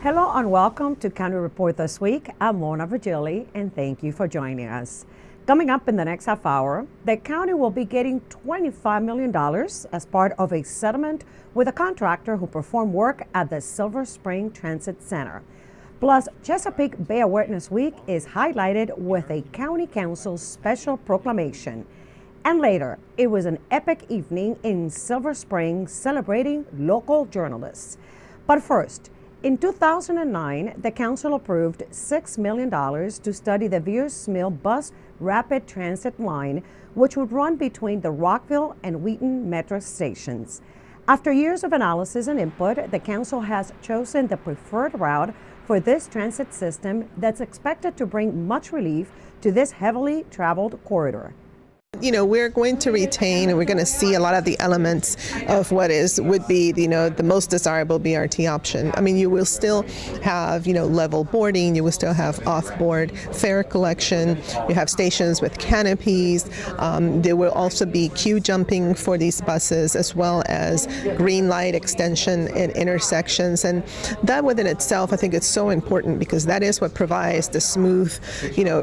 Hello and welcome to County Report This Week. I'm Lorna Virgili and thank you for joining us. Coming up in the next half hour, the county will be getting $25 million as part of a settlement with a contractor who performed work at the Silver Spring Transit Center. Plus, Chesapeake Bay Awareness Week is highlighted with a county council special proclamation. And later, it was an epic evening in Silver Spring celebrating local journalists. But first, in 2009, the council approved $6 million to study the Veirs Mill Bus Rapid Transit line, which would run between the Rockville and Wheaton metro stations. After years of analysis and input, the council has chosen the preferred route for this transit system that's expected to bring much relief to this heavily traveled corridor. You know, we're going to retain and we're going to see a lot of the elements of what would be, the most desirable BRT option. I mean, you will still have, level boarding, you will still have off-board fare collection, you have stations with canopies, there will also be queue jumping for these buses as well as green light extension in intersections. And that within itself, I think it's so important because that is what provides the smooth,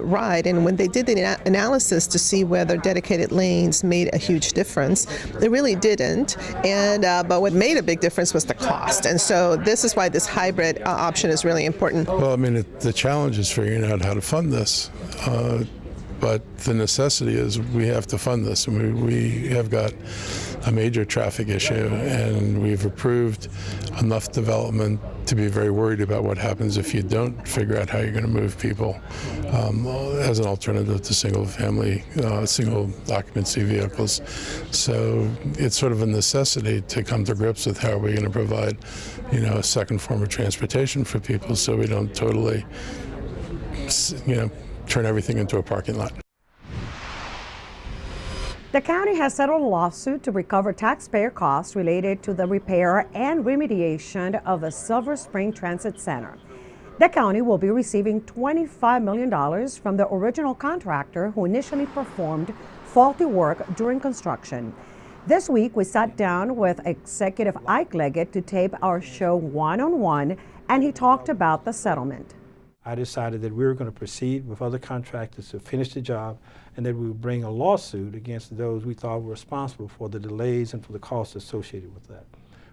ride. And when they did the analysis to see whether dedicated lanes made a huge difference, it really didn't. And but what made a big difference was the cost. And so this is why this hybrid option is really important. Well, I mean, the challenge is figuring out how to fund this. But the necessity is we have to fund this. And we have got a major traffic issue, and we've approved enough development to be very worried about what happens if you don't figure out how you're going to move people as an alternative to single occupancy vehicles. So it's sort of a necessity to come to grips with how are we going to provide, a second form of transportation for people so we don't totally, turn everything into a parking lot. The county has settled a lawsuit to recover taxpayer costs related to the repair and remediation of the Silver Spring Transit Center. The county will be receiving $25 million from the original contractor who initially performed faulty work during construction. This week, we sat down with Executive Ike Leggett to tape our show one-on-one, and he talked about the settlement. I decided that we were going to proceed with other contractors to finish the job and that we would bring a lawsuit against those we thought were responsible for the delays and for the costs associated with that.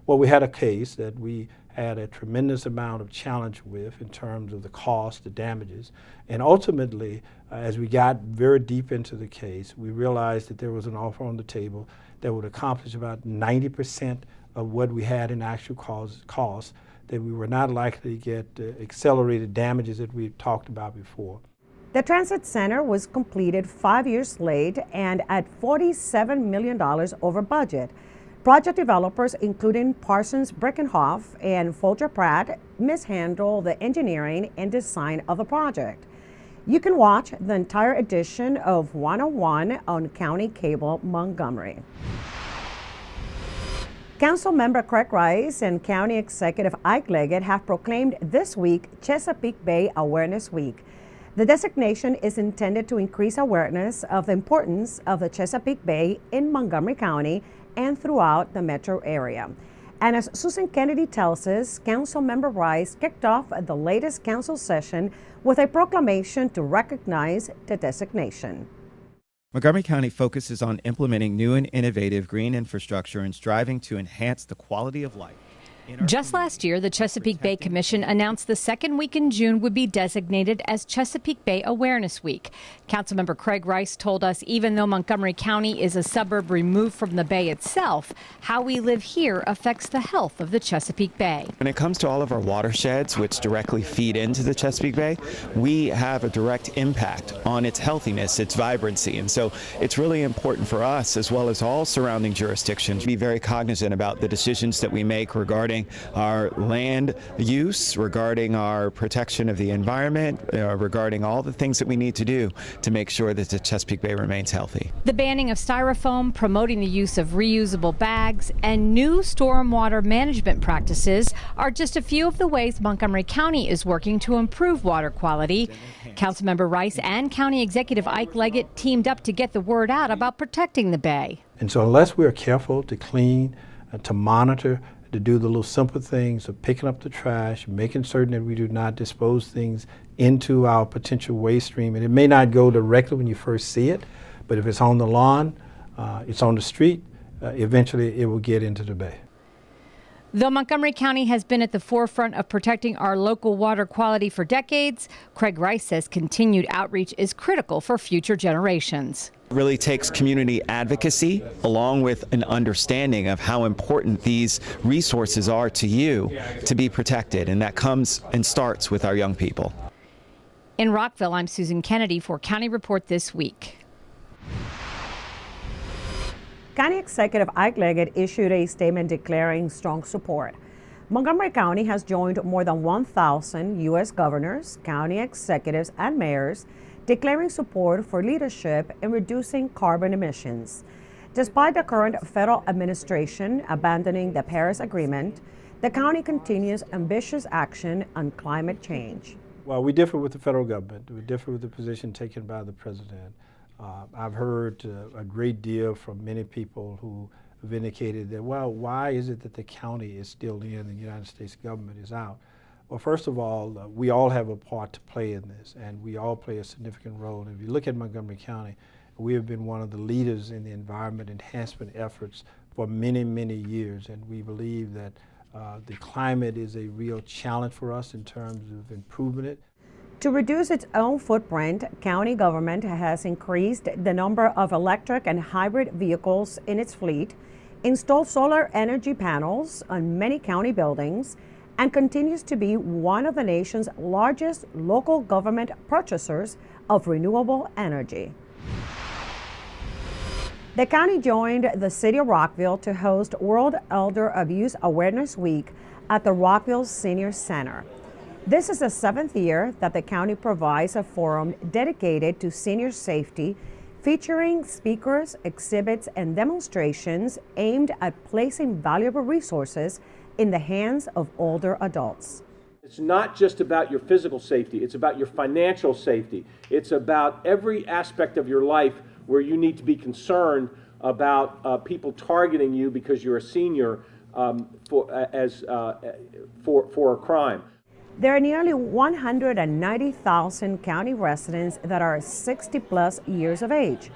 Well, we had a case that we had a tremendous amount of challenge with in terms of the cost, the damages, and ultimately, as we got very deep into the case, we realized that there was an offer on the table that would accomplish about 90% of what we had in actual costs, that we were not likely to get accelerated damages that we've talked about before. The transit center was completed 5 years late and at $47 million over budget. Project developers, including Parsons Breckenhoff and Folger Pratt, mishandled the engineering and design of the project. You can watch the entire edition of 101 on County Cable Montgomery. Council member Craig Rice and County Executive Ike Leggett have proclaimed this week Chesapeake Bay Awareness Week. The designation is intended to increase awareness of the importance of the Chesapeake Bay in Montgomery County and throughout the metro area. And as Susan Kennedy tells us, Council member Rice kicked off the latest council session with a proclamation to recognize the designation. Montgomery County focuses on implementing new and innovative green infrastructure and striving to enhance the quality of life. Just last year, the Chesapeake Bay Commission announced the second week in June would be designated as Chesapeake Bay Awareness Week. Councilmember Craig Rice told us even though Montgomery County is a suburb removed from the bay itself, how we live here affects the health of the Chesapeake Bay. When it comes to all of our watersheds, which directly feed into the Chesapeake Bay, we have a direct impact on its healthiness, its vibrancy. And so it's really important for us, as well as all surrounding jurisdictions, to be very cognizant about the decisions that we make regarding our land use, regarding our protection of the environment, regarding all the things that we need to do to make sure that the Chesapeake Bay remains healthy. The banning of styrofoam, promoting the use of reusable bags, and new stormwater management practices are just a few of the ways Montgomery County is working to improve water quality. Councilmember Rice and County Executive Ike Leggett teamed up to get the word out about protecting the bay. And so unless we are careful to clean, to monitor, to do the little simple things of picking up the trash, making certain that we do not dispose things into our potential waste stream. And it may not go directly when you first see it, but if it's on the lawn, it's on the street, eventually it will get into the bay. Though Montgomery County has been at the forefront of protecting our local water quality for decades, Craig Rice says continued outreach is critical for future generations. It really takes community advocacy along with an understanding of how important these resources are to you to be protected, and that comes and starts with our young people. In Rockville, I'm Susan Kennedy for County Report This Week. County Executive Ike Leggett issued a statement declaring strong support. Montgomery County has joined more than 1,000 U.S. governors, county executives, and mayors declaring support for leadership in reducing carbon emissions. Despite the current federal administration abandoning the Paris Agreement, the county continues ambitious action on climate change. Well, we differ with the federal government. We differ with the position taken by the president. I've heard a great deal from many people who have indicated that, well, why is it that the county is still in and the United States government is out? Well, first of all, we all have a part to play in this, and we all play a significant role. And if you look at Montgomery County, we have been one of the leaders in the environment enhancement efforts for many, many years, and we believe that the climate is a real challenge for us in terms of improving it. To reduce its own footprint, county government has increased the number of electric and hybrid vehicles in its fleet, installed solar energy panels on many county buildings, and continues to be one of the nation's largest local government purchasers of renewable energy. The county joined the city of Rockville to host World Elder Abuse Awareness Week at the Rockville Senior Center. This is the 7th year that the county provides a forum dedicated to senior safety, featuring speakers, exhibits, and demonstrations aimed at placing valuable resources in the hands of older adults. It's not just about your physical safety, it's about your financial safety. It's about every aspect of your life where you need to be concerned about people targeting you because you're a senior for a crime. There are nearly 190,000 county residents that are 60+ years of age.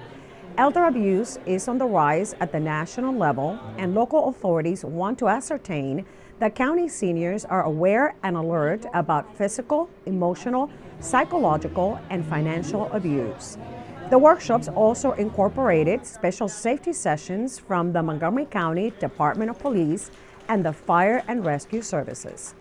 Elder abuse is on the rise at the national level, and local authorities want to ascertain that county seniors are aware and alert about physical, emotional, psychological, and financial abuse. The workshops also incorporated special safety sessions from the Montgomery County Department of Police and the Fire and Rescue Services.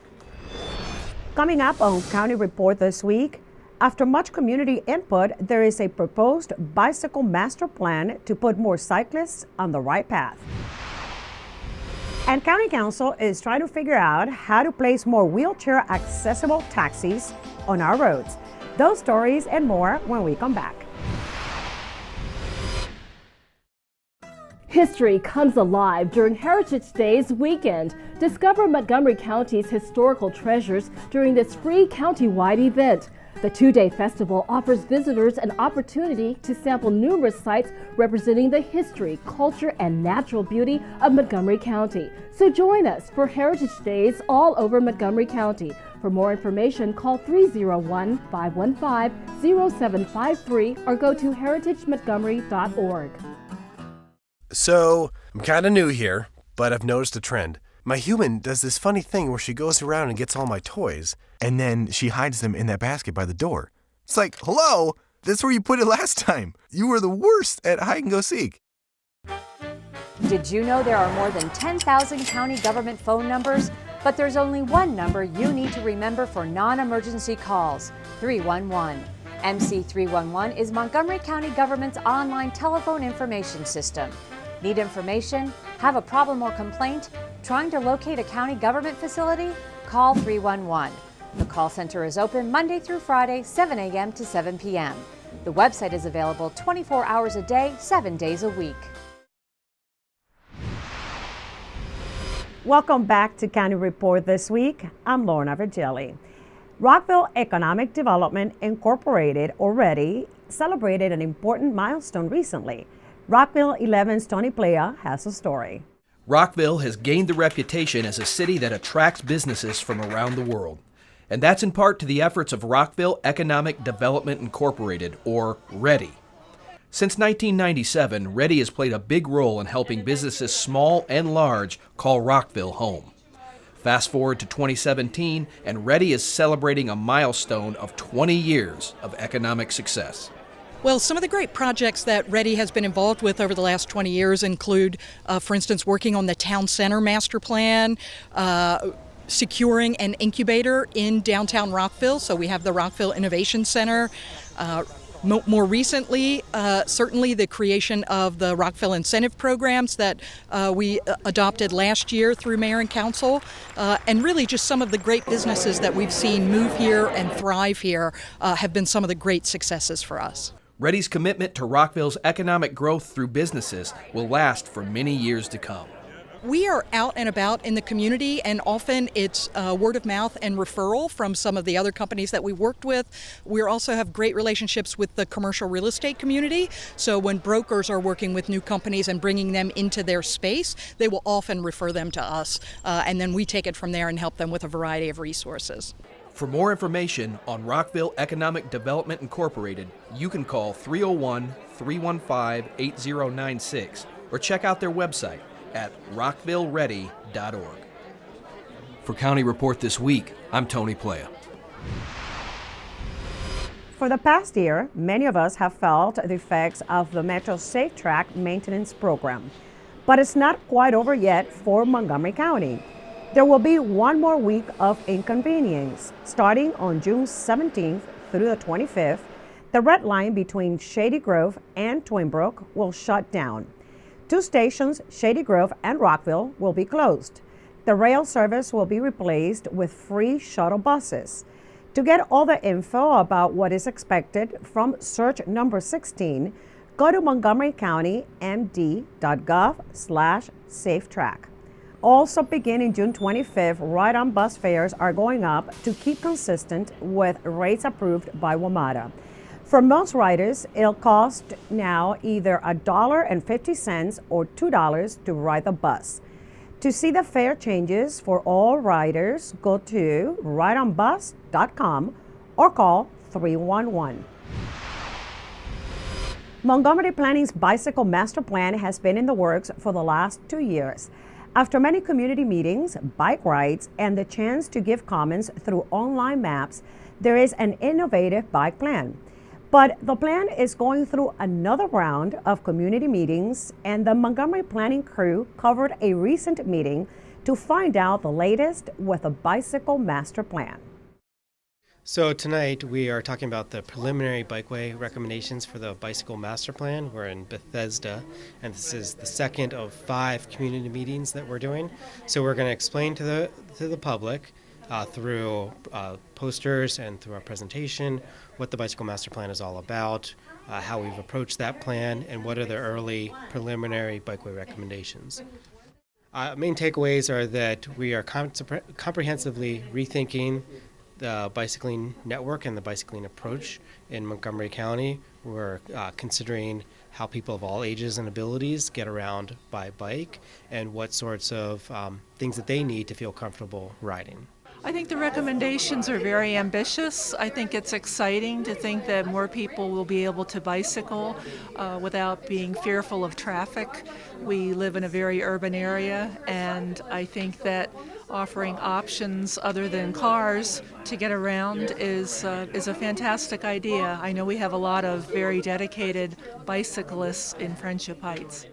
Coming up on County Report This Week, after much community input, there is a proposed bicycle master plan to put more cyclists on the right path. And County Council is trying to figure out how to place more wheelchair-accessible taxis on our roads. Those stories and more when we come back. History comes alive during Heritage Days weekend. Discover Montgomery County's historical treasures during this free county-wide event. The two-day festival offers visitors an opportunity to sample numerous sites representing the history, culture, and natural beauty of Montgomery County. So join us for Heritage Days all over Montgomery County. For more information, call 301-515-0753 or go to heritagemontgomery.org. So, I'm kind of new here, but I've noticed a trend. My human does this funny thing where she goes around and gets all my toys, and then she hides them in that basket by the door. It's like, hello, that's where you put it last time. You were the worst at hide and go seek. Did you know there are more than 10,000 county government phone numbers? But there's only one number you need to remember for non-emergency calls, 311. MC311 is Montgomery County government's online telephone information system. Need information? Have a problem or complaint? Trying to locate a county government facility? Call 311. The call center is open Monday through Friday, 7 a.m. to 7 p.m. The website is available 24 hours a day, 7 days a week. Welcome back to County Report This Week. I'm Lorna Virgili. Rockville Economic Development Incorporated already celebrated an important milestone recently. Rockville 11's Tony Playa has a story. Rockville has gained the reputation as a city that attracts businesses from around the world. And that's in part to the efforts of Rockville Economic Development Incorporated, or REDI. Since 1997, REDI has played a big role in helping businesses small and large call Rockville home. Fast forward to 2017, and REDI is celebrating a milestone of 20 years of economic success. Well, some of the great projects that REDI has been involved with over the last 20 years include, for instance, working on the Town Center Master Plan, securing an incubator in downtown Rockville. So we have the Rockville Innovation Center. More recently, certainly the creation of the Rockville incentive programs that we adopted last year through Mayor and Council, and really just some of the great businesses that we've seen move here and thrive here have been some of the great successes for us. REDI's commitment to Rockville's economic growth through businesses will last for many years to come. We are out and about in the community, and often it's word of mouth and referral from some of the other companies that we worked with. We also have great relationships with the commercial real estate community. So when brokers are working with new companies and bringing them into their space, they will often refer them to us. And then we take it from there and help them with a variety of resources. For more information on Rockville Economic Development Incorporated, you can call 301-315-8096 or check out their website at rockvilleready.org. For County Report This Week, I'm Tony Playa. For the past year, many of us have felt the effects of the Metro Safe Track maintenance program. But it's not quite over yet for Montgomery County. There will be one more week of inconvenience. Starting on June 17th through the 25th, the red line between Shady Grove and Twinbrook will shut down. Two stations, Shady Grove and Rockville, will be closed. The rail service will be replaced with free shuttle buses. To get all the info about what is expected from search number 16, go to montgomerykountymd.gov/safetrack. Also beginning June 25th, ride-on bus fares are going up to keep consistent with rates approved by WMATA. For most riders, it'll cost now either $1.50 or $2 to ride the bus. To see the fare changes for all riders, go to rideonbus.com or call 311. Montgomery Planning's Bicycle Master Plan has been in the works for the last 2 years. After many community meetings, bike rides, and the chance to give comments through online maps, there is an innovative bike plan. But the plan is going through another round of community meetings, and the Montgomery Planning crew covered a recent meeting to find out the latest with a bicycle master plan. So tonight we are talking about the preliminary bikeway recommendations for the bicycle master plan. We're in Bethesda, and this is the second of 5 community meetings that we're doing. So we're going to explain to the public through posters and through our presentation what the bicycle master plan is all about, how we've approached that plan, and what are the early preliminary bikeway recommendations. Main takeaways are that we are comprehensively rethinking the bicycling network and the bicycling approach in Montgomery County. We're considering how people of all ages and abilities get around by bike and what sorts of things that they need to feel comfortable riding. I think the recommendations are very ambitious. I think it's exciting to think that more people will be able to bicycle without being fearful of traffic. We live in a very urban area, and I think that offering options other than cars to get around is a fantastic idea. I know we have a lot of very dedicated bicyclists in Friendship Heights.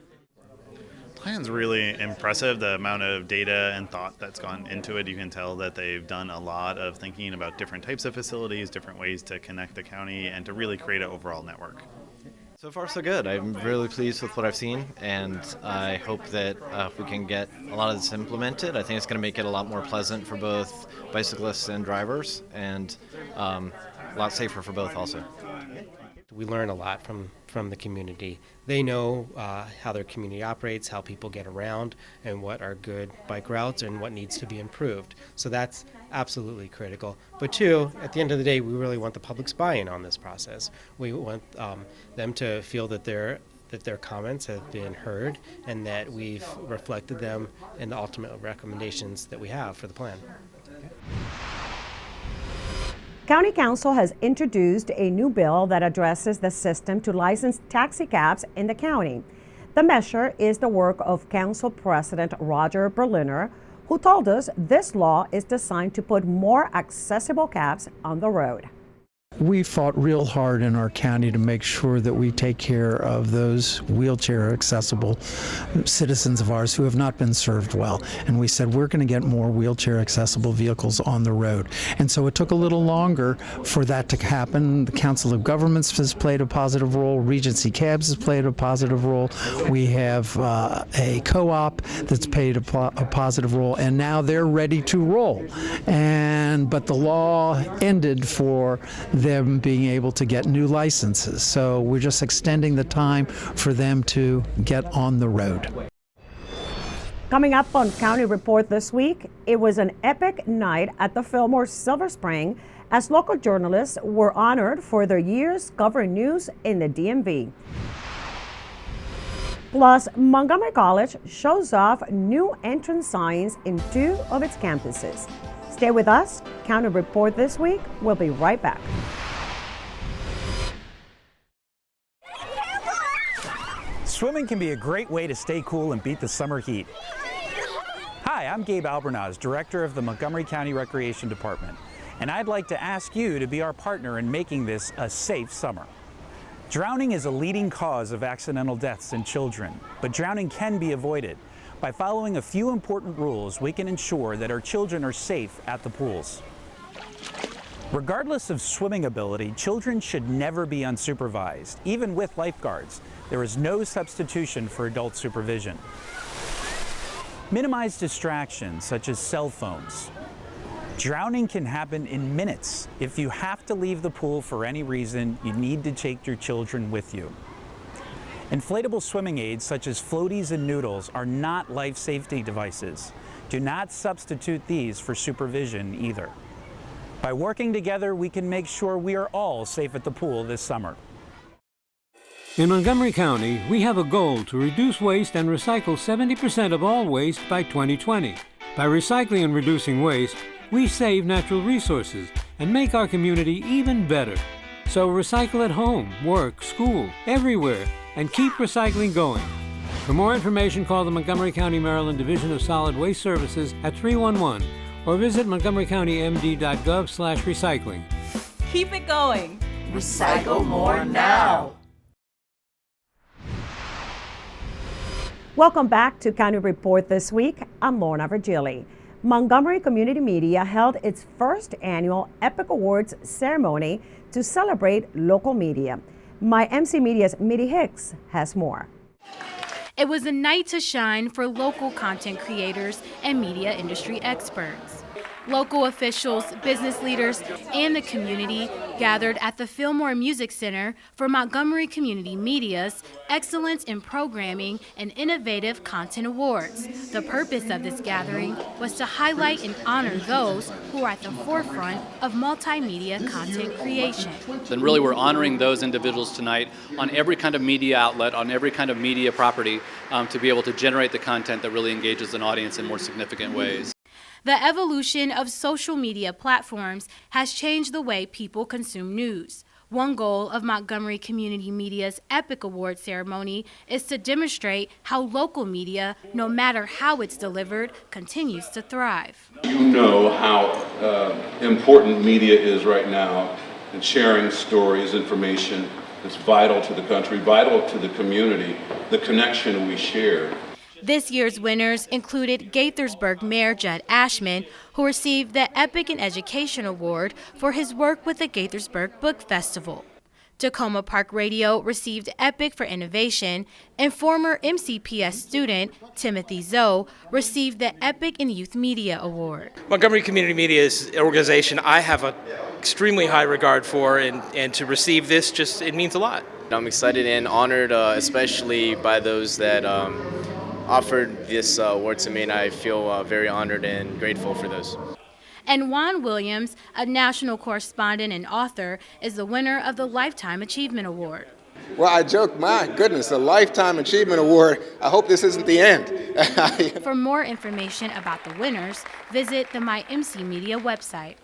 Plan's really impressive, the amount of data and thought that's gone into it. You can tell that they've done a lot of thinking about different types of facilities, different ways to connect the county, and to really create an overall network. So far so good. I'm really pleased with what I've seen, and I hope that if we can get a lot of this implemented, I think it's going to make it a lot more pleasant for both bicyclists and drivers, and a lot safer for both also. We learn a lot from the community. They know how their community operates, how people get around, and what are good bike routes and what needs to be improved. So that's absolutely critical. But 2, at the end of the day, we really want the public's buy-in on this process. We want them to feel that they're that their comments have been heard and that we've reflected them in the ultimate recommendations that we have for the plan. County Council has introduced a new bill that addresses the system to license taxi cabs in the county. The measure is the work of Council President Roger Berliner, who told us this law is designed to put more accessible cabs on the road. We fought real hard in our county to make sure that we take care of those wheelchair accessible citizens of ours who have not been served well. And we said we're going to get more wheelchair accessible vehicles on the road. And so it took a little longer for that to happen. The Council of Governments has played a positive role. Regency Cabs has played a positive role. We have a co-op that's played a positive role. And now they're ready to roll. But the law ended for them being able to get new licenses. So we're just extending the time for them to get on the road. Coming up on County Report this week, it was an epic night at the Fillmore Silver Spring as local journalists were honored for their years covering news in the DMV. Plus, Montgomery College shows off new entrance signs in 2 of its campuses. Stay with us. County Report this week. We'll be right back. Swimming can be a great way to stay cool and beat the summer heat. Hi, I'm Gabe Albernaz, Director of the Montgomery County Recreation Department, and I'd like to ask you to be our partner in making this a safe summer. Drowning is a leading cause of accidental deaths in children, but drowning can be avoided. By following a few important rules, we can ensure that our children are safe at the pools. Regardless of swimming ability, children should never be unsupervised, even with lifeguards. There is no substitution for adult supervision. Minimize distractions such as cell phones. Drowning can happen in minutes. If you have to leave the pool for any reason, you need to take your children with you. Inflatable swimming aids such as floaties and noodles are not life safety devices. Do not substitute these for supervision either. By working together, we can make sure we are all safe at the pool this summer. In Montgomery County, we have a goal to reduce waste and recycle 70% of all waste by 2020. By recycling and reducing waste, we save natural resources and make our community even better. So recycle at home, work, school, everywhere, and keep recycling going. For more information, call the Montgomery County, Maryland Division of Solid Waste Services at 311 or visit montgomerycountymd.gov/recycling. Keep it going. Recycle more now. Welcome back to County Report this week. I'm Lorna Virgili. Montgomery Community Media held its first annual Epic Awards ceremony to celebrate local media. My MC Media's Mitty Hicks has more. It was a night to shine for local content creators and media industry experts. Local officials, business leaders, and the community gathered at the Fillmore Music Center for Montgomery Community Media's Excellence in Programming and Innovative Content Awards. The purpose of this gathering was to highlight and honor those who are at the forefront of multimedia content creation. And really we're honoring those individuals tonight on every kind of media outlet, on every kind of media property, to be able to generate the content that really engages an audience in more significant ways. The evolution of social media platforms has changed the way people consume news. One goal of Montgomery Community Media's Epic Award ceremony is to demonstrate how local media, no matter how it's delivered, continues to thrive. You know how important media is right now in sharing stories, information. It's vital to the country, vital to the community, the connection we share. This year's winners included Gaithersburg Mayor Judd Ashman, who received the Epic in Education Award for his work with the Gaithersburg Book Festival. Tacoma Park Radio received Epic for Innovation, and former MCPS student Timothy Zoe received the Epic in Youth Media Award. Montgomery Community Media is an organization I have an extremely high regard for, and to receive this, it means a lot. I'm excited and honored, especially by those that offered this award to me, and I feel very honored and grateful for those. And Juan Williams, a national correspondent and author, is the winner of the Lifetime Achievement Award. Well, I joke, my goodness, a Lifetime Achievement Award. I hope this isn't the end. For more information about the winners, visit the MyMC Media website.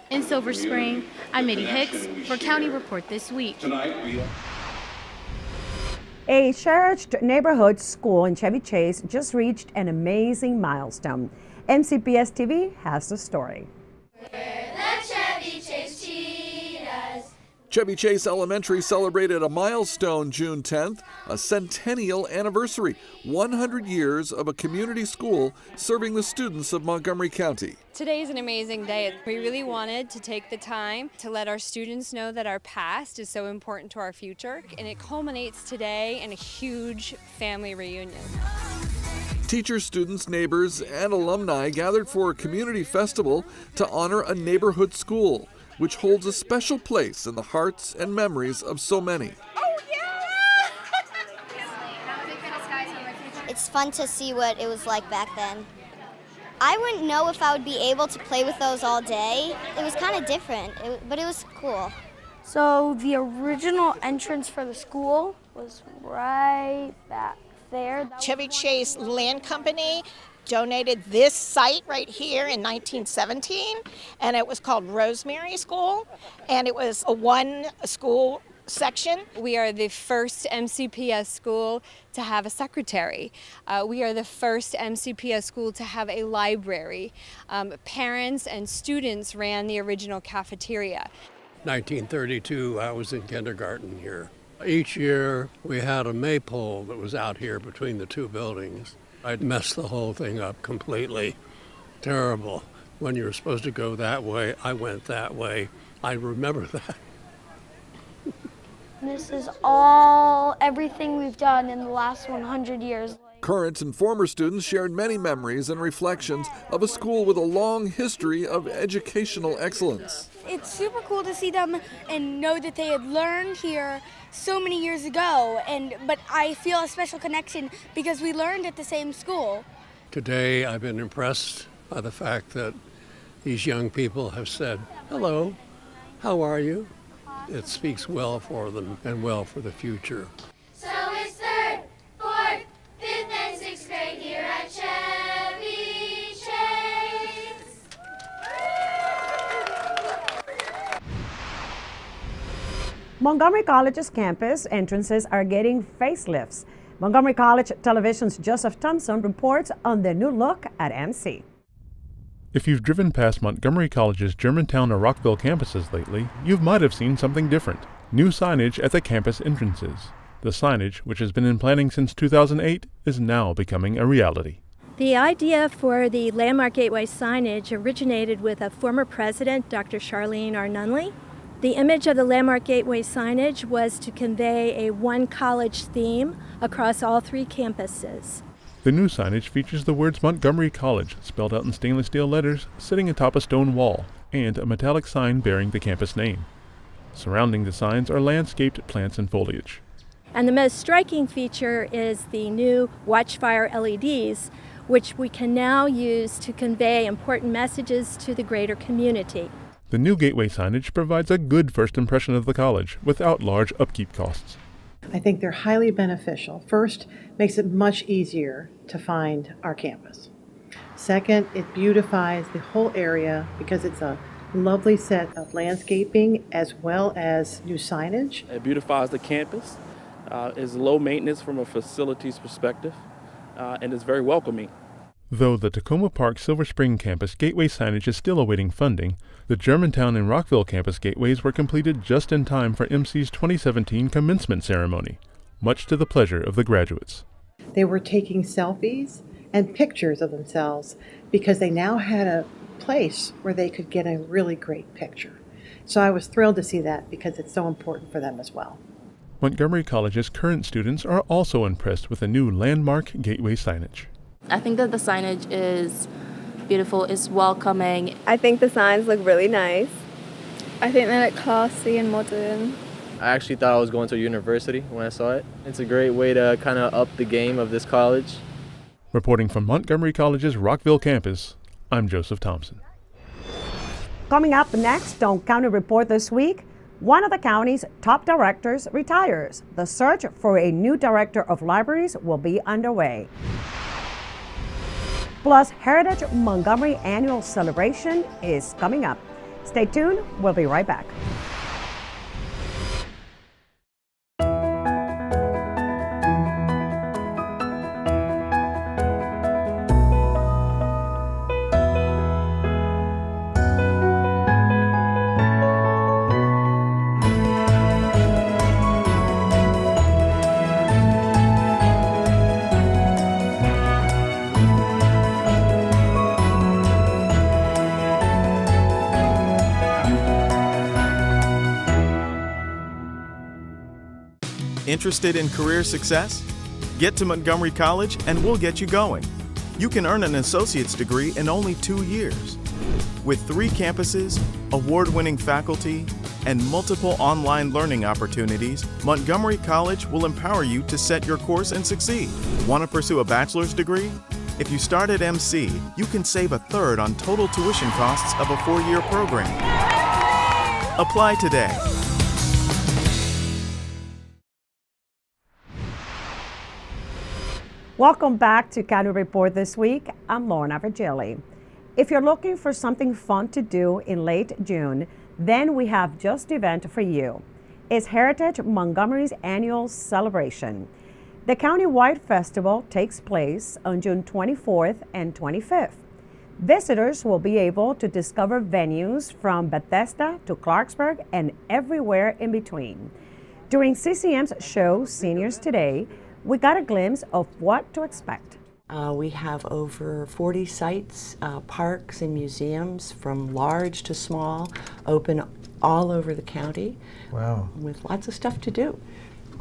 In Silver Spring, I'm Mitty Hicks for County Report This Week. A cherished neighborhood school in Chevy Chase just reached an amazing milestone. MCPS TV has the story. Chevy Chase Elementary celebrated a milestone June 10th, a centennial anniversary, 100 years of a community school serving the students of Montgomery County. Today is an amazing day. We really wanted to take the time to let our students know that our past is so important to our future, and it culminates today in a huge family reunion. Teachers, students, neighbors, and alumni gathered for a community festival to honor a neighborhood school, which holds a special place in the hearts and memories of so many. It's fun to see what it was like back then. I wouldn't know if I would be able to play with those all day. It was kind of different, but it was cool. So the original entrance for the school was right back there. Chevy Chase Land Company donated this site right here in 1917, and it was called Rosemary School, and it was a one school section. We are the first MCPS school to have a secretary. We are the first MCPS school to have a library. Parents and students ran the original cafeteria. 1932, I was in kindergarten here. Each year we had a maypole that was out here between the two buildings. I'd messed the whole thing up completely. Terrible. When you were supposed to go that way, I went that way. I remember that. This is everything we've done in the last 100 years. Current and former students shared many memories and reflections of a school with a long history of educational excellence. It's super cool to see them and know that they had learned here so many years ago, but I feel a special connection because we learned at the same school. Today I've been impressed by the fact that these young people have said, "Hello, how are you?" It speaks well for them and well for the future. So it's 3rd, 4th, 5th, and 6th grade here at Chevy Chase. Montgomery College's campus entrances are getting facelifts. Montgomery College Television's Joseph Thompson reports on the new look at MC. If you've driven past Montgomery College's Germantown or Rockville campuses lately, you might have seen something different. New signage at the campus entrances. The signage, which has been in planning since 2008, is now becoming a reality. The idea for the Landmark Gateway signage originated with a former president, Dr. Charlene R. Nunley. The image of the Landmark Gateway signage was to convey a one college theme across all 3 campuses. The new signage features the words Montgomery College spelled out in stainless steel letters sitting atop a stone wall, and a metallic sign bearing the campus name. Surrounding the signs are landscaped plants and foliage. And the most striking feature is the new Watchfire LEDs, which we can now use to convey important messages to the greater community. The new gateway signage provides a good first impression of the college without large upkeep costs. I think they're highly beneficial. First, makes it much easier to find our campus. Second, it beautifies the whole area because it's a lovely set of landscaping as well as new signage. It beautifies the campus, is low maintenance from a facilities perspective, and is very welcoming. Though the Tacoma Park Silver Spring campus gateway signage is still awaiting funding, the Germantown and Rockville campus gateways were completed just in time for MC's 2017 commencement ceremony, much to the pleasure of the graduates. They were taking selfies and pictures of themselves because they now had a place where they could get a really great picture. So I was thrilled to see that because it's so important for them as well. Montgomery College's current students are also impressed with the new Landmark Gateway signage. I think that the signage is beautiful, it's welcoming. I think the signs look really nice. I think they look classy and modern. I actually thought I was going to a university when I saw it. It's a great way to kind of up the game of this college. Reporting from Montgomery College's Rockville campus, I'm Joseph Thompson. Coming up next on County Report This Week, One of the county's top directors retires. The search for a new director of libraries will be underway. Plus, Heritage Montgomery Annual Celebration is coming up. Stay tuned, we'll be right back. Interested in career success? Get to Montgomery College and we'll get you going. You can earn an associate's degree in only 2 years. With 3 campuses, award-winning faculty, and multiple online learning opportunities, Montgomery College will empower you to set your course and succeed. Want to pursue a bachelor's degree? If you start at MC, you can save 1/3 on total tuition costs of a 4-year program. Apply today. Welcome back to County Report this week. I'm Lorna Virgili. If you're looking for something fun to do in late June, then we have just the event for you. It's Heritage Montgomery's annual celebration. The countywide festival takes place on June 24th and 25th. Visitors will be able to discover venues from Bethesda to Clarksburg and everywhere in between. During CCM's show, Seniors Today, we got a glimpse of what to expect. We have over 40 sites, parks and museums from large to small, open all over the county. Wow. With lots of stuff to do.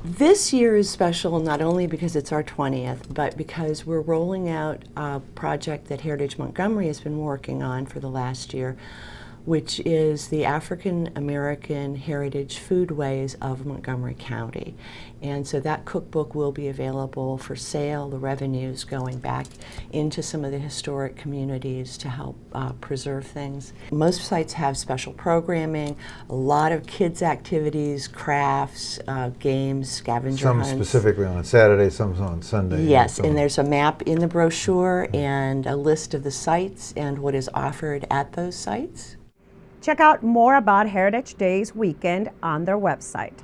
This year is special not only because it's our 20th, but because we're rolling out a project that Heritage Montgomery has been working on for the last year, which is the African American Heritage Foodways of Montgomery County. And so that cookbook will be available for sale, the revenues going back into some of the historic communities to help preserve things. Most sites have special programming, a lot of kids' activities, crafts, games, scavenger hunts. Some specifically on Saturday, some on Sunday. Yes, and there's a map in the brochure and a list of the sites and what is offered at those sites. Check out more about Heritage Days weekend on their website.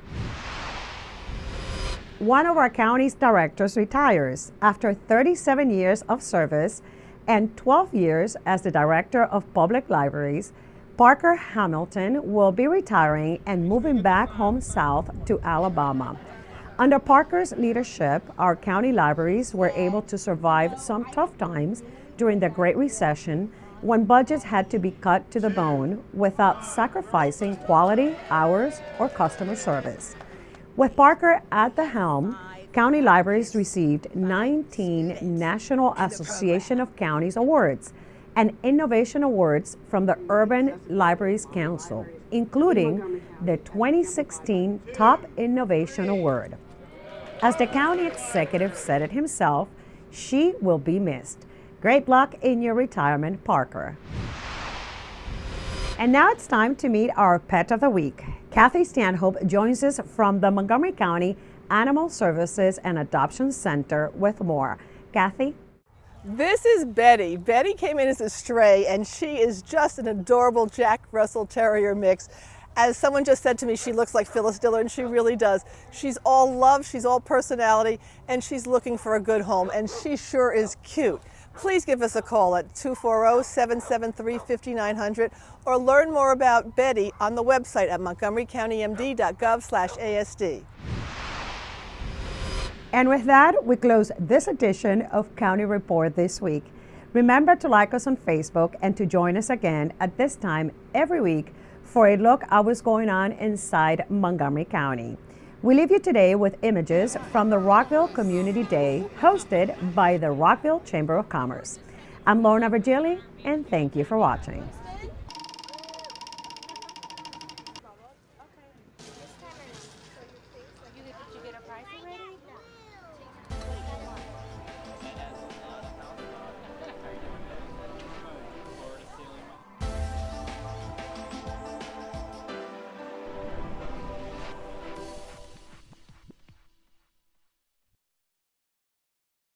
One of our county's directors retires after 37 years of service and 12 years as the director of public libraries. Parker Hamilton will be retiring and moving back home south to Alabama. Under Parker's leadership, our county libraries were able to survive some tough times during the Great Recession, when budgets had to be cut to the bone without sacrificing quality, hours, or customer service. With Parker at the helm, county libraries received 19 National Association of Counties awards and innovation awards from the Urban Libraries Council, including the 2016 Top Innovation Award. As the county executive said it himself, she will be missed. Great luck in your retirement, Parker. And now it's time to meet our pet of the week. Kathy Stanhope joins us from the Montgomery County Animal Services and Adoption Center with more. Kathy? This is Betty. Betty came in as a stray, and she is just an adorable Jack Russell Terrier mix. As someone just said to me, she looks like Phyllis Diller, and she really does. She's all love, she's all personality, and she's looking for a good home, and she sure is cute. Please give us a call at 240-773-5900 or learn more about Betty on the website at montgomerycountymd.gov/ASD. And with that, we close this edition of County Report this week. Remember to like us on Facebook and to join us again at this time every week for a look at what's going on inside Montgomery County. We leave you today with images from the Rockville Community Day hosted by the Rockville Chamber of Commerce. I'm Lorna Virgili, and thank you for watching.